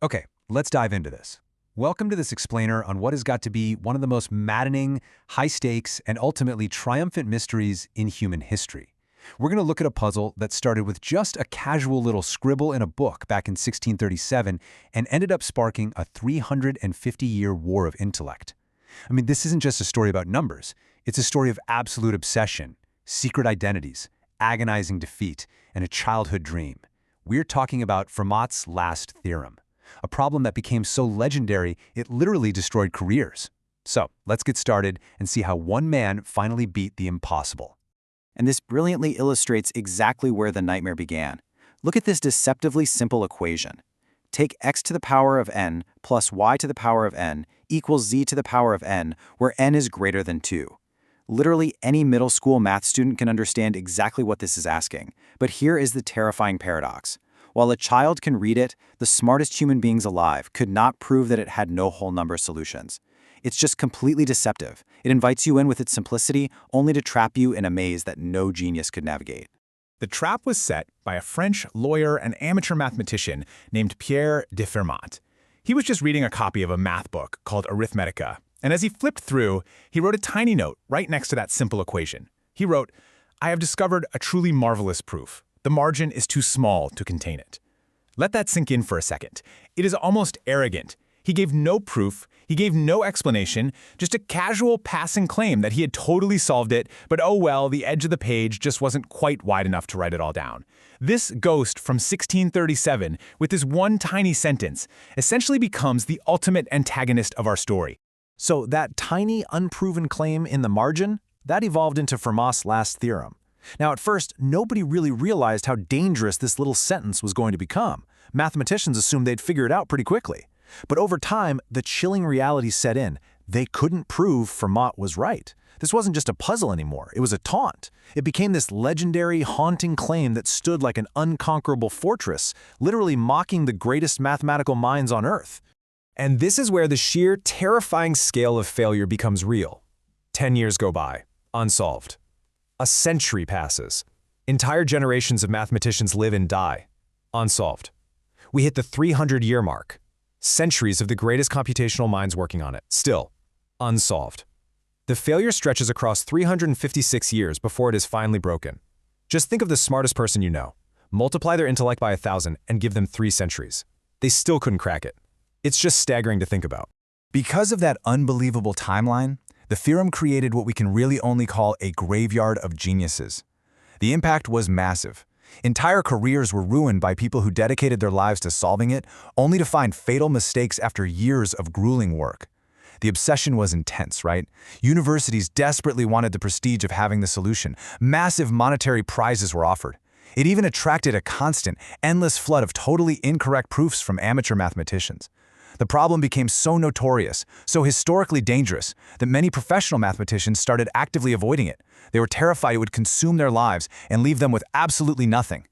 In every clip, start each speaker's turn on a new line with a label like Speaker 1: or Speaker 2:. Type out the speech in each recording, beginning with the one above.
Speaker 1: Okay, let's dive into this. Welcome to this explainer on what has got to be one of the most maddening, high-stakes, and ultimately triumphant mysteries in human history. We're going to look at a puzzle that started with just a casual little scribble in a book back in 1637 and ended up sparking a 350-year war of intellect. I mean, this isn't just a story about numbers. It's a story of absolute obsession, secret identities, agonizing defeat, and a childhood dream. We're talking about Fermat's last theorem, a problem that became so legendary it literally destroyed careers. So, let's get started and see how one man finally beat the impossible.
Speaker 2: And this brilliantly illustrates exactly where the nightmare began. Look at this deceptively simple equation. Take x to the power of n plus y to the power of n equals z to the power of n, where n is greater than 2. Literally any middle school math student can understand exactly what this is asking. But here is the terrifying paradox. While a child can read it, the smartest human beings alive could not prove that it had no whole number solutions. It's just completely deceptive. It invites you in with its simplicity, only to trap you in a maze that no genius could navigate.
Speaker 3: The trap was set by a French lawyer and amateur mathematician named Pierre de Fermat. He was just reading a copy of a math book called Arithmetica, and as he flipped through, he wrote a tiny note right next to that simple equation. He wrote, "I have discovered a truly marvelous proof. The margin is too small to contain it." Let that sink in for a second. It is almost arrogant. He gave no proof, he gave no explanation, just a casual passing claim that he had totally solved it, but oh well, the edge of the page just wasn't quite wide enough to write it all down. This ghost from 1637, with this one tiny sentence, essentially becomes the ultimate antagonist of our story.
Speaker 4: So that tiny, unproven claim in the margin, that evolved into Fermat's last theorem. Now, at first, nobody really realized how dangerous this little sentence was going to become. Mathematicians assumed they'd figure it out pretty quickly. But over time, the chilling reality set in. They couldn't prove Fermat was right. This wasn't just a puzzle anymore. It was a taunt. It became this legendary, haunting claim that stood like an unconquerable fortress, literally mocking the greatest mathematical minds on Earth.
Speaker 5: And this is where the sheer, terrifying scale of failure becomes real. 10 years go by, unsolved. A century passes. Entire generations of mathematicians live and die, unsolved. We hit the 300-year mark. Centuries of the greatest computational minds working on it, still unsolved. The failure stretches across 356 years before it is finally broken. Just think of the smartest person you know. Multiply their intellect by 1,000 and give them 3 centuries. They still couldn't crack it. It's just staggering to think about.
Speaker 1: Because of that unbelievable timeline, the theorem created what we can really only call a graveyard of geniuses. The impact was massive. Entire careers were ruined by people who dedicated their lives to solving it, only to find fatal mistakes after years of grueling work. The obsession was intense, right? Universities desperately wanted the prestige of having the solution. Massive monetary prizes were offered. It even attracted a constant, endless flood of totally incorrect proofs from amateur mathematicians. The problem became so notorious, so historically dangerous, that many professional mathematicians started actively avoiding it. They were terrified it would consume their lives and leave them with absolutely nothing.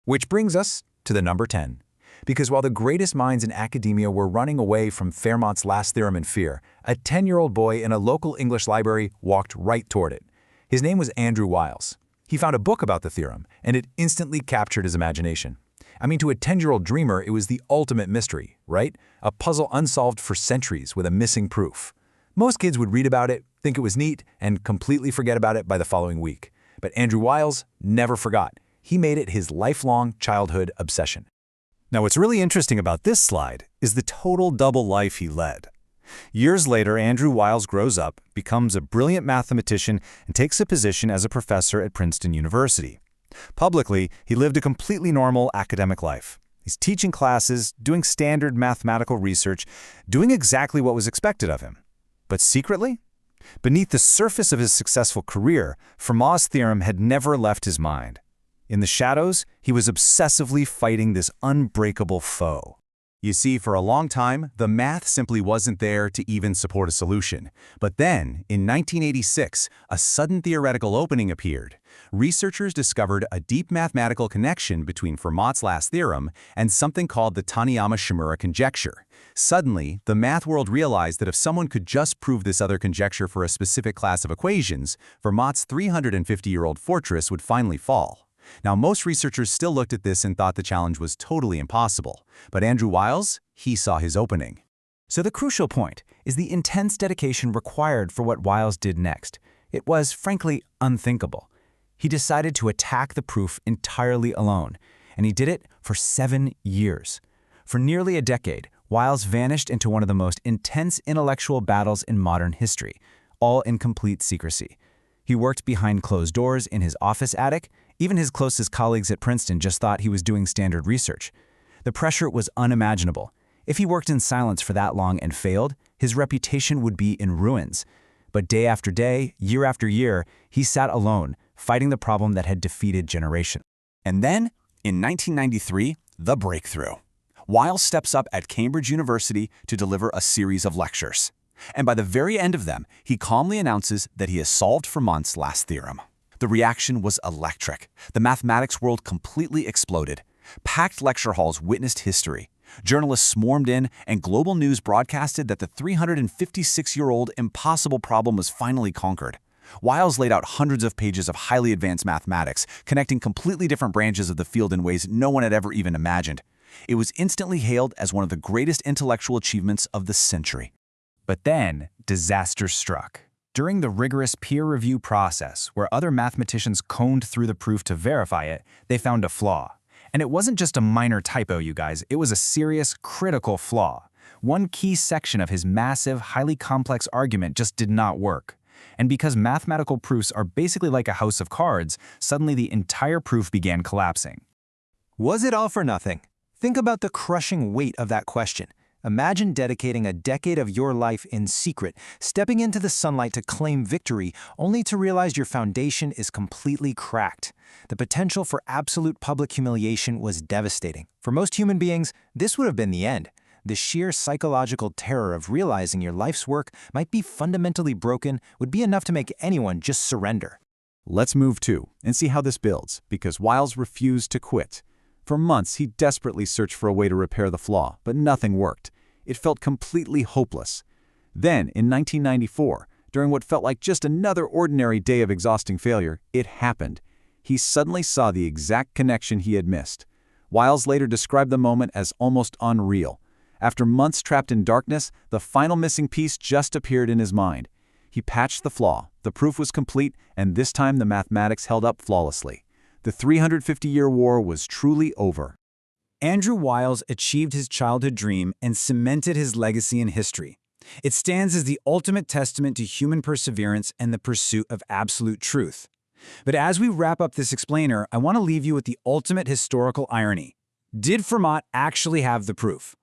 Speaker 1: Which brings us to the number 10. Because while the greatest minds in academia were running away from Fermat's last theorem in fear, a 10-year-old boy in a local English library walked right toward it. His name was Andrew Wiles. He found a book about the theorem, and it instantly captured his imagination. I mean, to a 10-year-old dreamer, it was the ultimate mystery, right? A puzzle unsolved for centuries with a missing proof. Most kids would read about it, think it was neat, and completely forget about it by the following week. But Andrew Wiles never forgot. He made it his lifelong childhood obsession.
Speaker 4: Now, what's really interesting about this slide is the total double life he led. Years later, Andrew Wiles grows up, becomes a brilliant mathematician, and takes a position as a professor at Princeton University. Publicly, he lived a completely normal academic life. He's teaching classes, doing standard mathematical research, doing exactly what was expected of him. But secretly, beneath the surface of his successful career, Fermat's theorem had never left his mind. In the shadows, he was obsessively fighting this unbreakable foe. You see, for a long time, the math simply wasn't there to even support a solution. But then, in 1986, a sudden theoretical opening appeared. Researchers discovered a deep mathematical connection between Fermat's last theorem and something called the Taniyama-Shimura conjecture. Suddenly, the math world realized that if someone could just prove this other conjecture for a specific class of equations, Fermat's 350-year-old fortress would finally fall.
Speaker 1: Now, most researchers still looked at this and thought the challenge was totally impossible. But Andrew Wiles, he saw his opening.
Speaker 2: So the crucial point is the intense dedication required for what Wiles did next. It was, frankly, unthinkable. He decided to attack the proof entirely alone, and he did it for 7 years. For nearly a decade, Wiles vanished into one of the most intense intellectual battles in modern history, all in complete secrecy. He worked behind closed doors in his office attic. Even his closest colleagues at Princeton just thought he was doing standard research. The pressure was unimaginable. If he worked in silence for that long and failed, his reputation would be in ruins. But day after day, year after year, he sat alone, fighting the problem that had defeated generations.
Speaker 1: And then, in 1993, the breakthrough. Wiles steps up at Cambridge University to deliver a series of lectures. And by the very end of them, he calmly announces that he has solved Fermat's last theorem. The reaction was electric. The mathematics world completely exploded. Packed lecture halls witnessed history. Journalists swarmed in, and global news broadcasted that the 356-year-old impossible problem was finally conquered. Wiles laid out hundreds of pages of highly advanced mathematics, connecting completely different branches of the field in ways no one had ever even imagined. It was instantly hailed as one of the greatest intellectual achievements of the century.
Speaker 2: But then, disaster struck. During the rigorous peer review process, where other mathematicians combed through the proof to verify it, they found a flaw. And it wasn't just a minor typo, you guys. It was a serious, critical flaw. One key section of his massive, highly complex argument just did not work. And because mathematical proofs are basically like a house of cards, suddenly the entire proof began collapsing.
Speaker 5: Was it all for nothing? Think about the crushing weight of that question. Imagine dedicating a decade of your life in secret, stepping into the sunlight to claim victory, only to realize your foundation is completely cracked. The potential for absolute public humiliation was devastating. For most human beings, this would have been the end. The sheer psychological terror of realizing your life's work might be fundamentally broken would be enough to make anyone just surrender.
Speaker 1: Let's move to and see how this builds, because Wiles refused to quit. For months, he desperately searched for a way to repair the flaw, but nothing worked. It felt completely hopeless. Then, in 1994, during what felt like just another ordinary day of exhausting failure, it happened. He suddenly saw the exact connection he had missed. Wiles later described the moment as almost unreal. After months trapped in darkness, the final missing piece just appeared in his mind. He patched the flaw, the proof was complete, and this time the mathematics held up flawlessly. The 350-year war was truly over.
Speaker 2: Andrew Wiles achieved his childhood dream and cemented his legacy in history. It stands as the ultimate testament to human perseverance and the pursuit of absolute truth. But as we wrap up this explainer, I want to leave you with the ultimate historical irony. Did Fermat actually have the proof?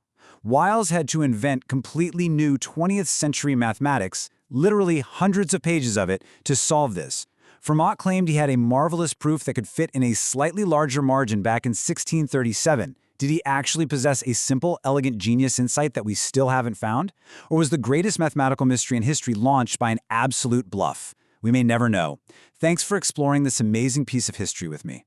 Speaker 2: Wiles had to invent completely new 20th century mathematics, literally hundreds of pages of it, to solve this. Fermat claimed he had a marvelous proof that could fit in a slightly larger margin back in 1637. Did he actually possess a simple, elegant genius insight that we still haven't found? Or was the greatest mathematical mystery in history launched by an absolute bluff? We may never know. Thanks for exploring this amazing piece of history with me.